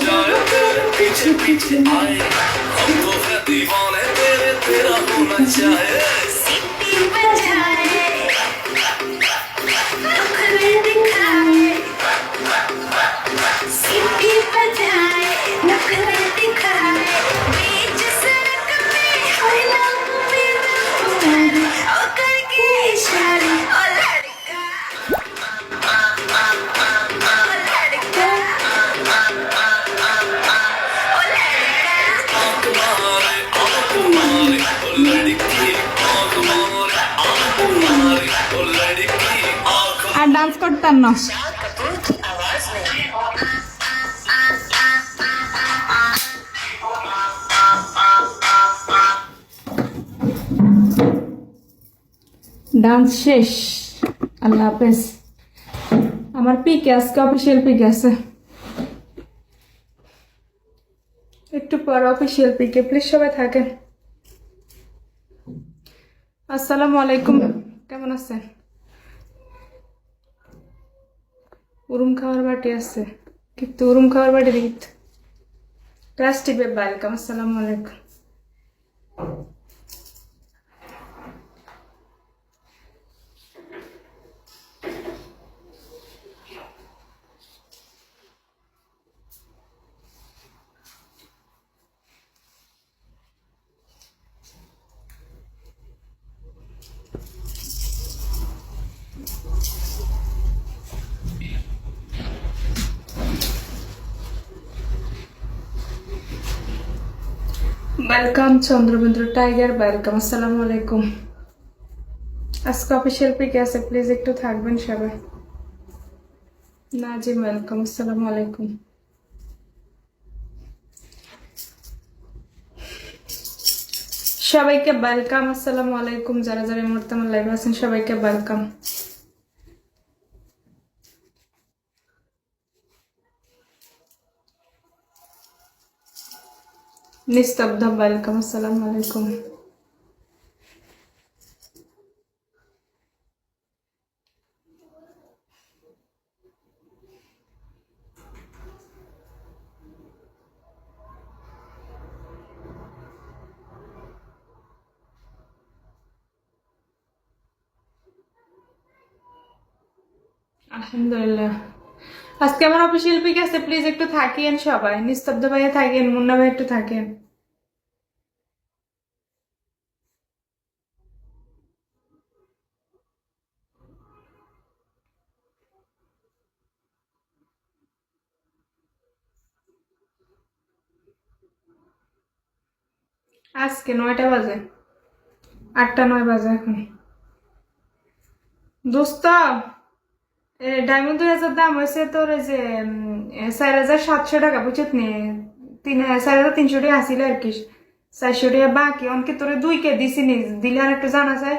जाए तेरे पीछे पीछे आए हम तो है दीवाने तेरे तेरा होना चाहे सीटी बजाए नखरे दिखाए सीटी बजाए नखरे दिखाए बीच सड़क पे I love मेरा तुम्हारे ओ करके इशारे ओ लड़का आंख मारे ओ लड़की आंख मारे ओ लड़की आंख আর ডান্স করতাম না। ডান্স শেষ, আল্লাহ হাফেজ। আমার পিকে আজকে অফিসিয়াল পিকে আছে, একটু পর অফিসিয়াল পিকে, প্লিজ সবাই থাকেন। আসসালামু আলাইকুম, কেমন আছেন? উরুম খাওয়ার বাটি আছে কিন্তু উরুম খাওয়ার বাটি দিত প্লাস্টিক বে ওয়েলকাম। আসসালামু আলাইকুম। Welcome Chandrabindu tiger, welcome. আসসালামু আলাইকুম। আজকে অফিসিয়াল পিকে আছে, প্লিজ একটু থাকবেন সবাই। নাজিম ওয়েলকাম। আসসালামু আলাইকুম। সবাইকে ওয়েলকাম। আসসালামু আলাইকুম। যারা যারা এই মুহূর্তে আমার লাইভে আছেন সবাইকে ওয়েলকাম। নিস্তব্ধ ওয়েলকাম। আসসালামু আলাইকুম। আলহামদুলিল্লাহ, আজকে আমার অফিসিয়াল পিক আছে, প্লিজ একটু থাকেন সবাই। নিস্তব্ধ ভাইয়া থাকেন, মুন্না ভাই একটু থাকেন। আজকে 9টা বাজে, 8টা 9 বাজে এখন। দোস্ত ডায়মন্ড 2000 দাম হয়েছে তোর, এই যে 4700 টাকা, বুঝত নি? 4300 টাকা আসিল আর কি, 400 টাকা বাকি। অনকে তোরে 2 কে দিছি নি, দিলে আর একটু জানা যায়।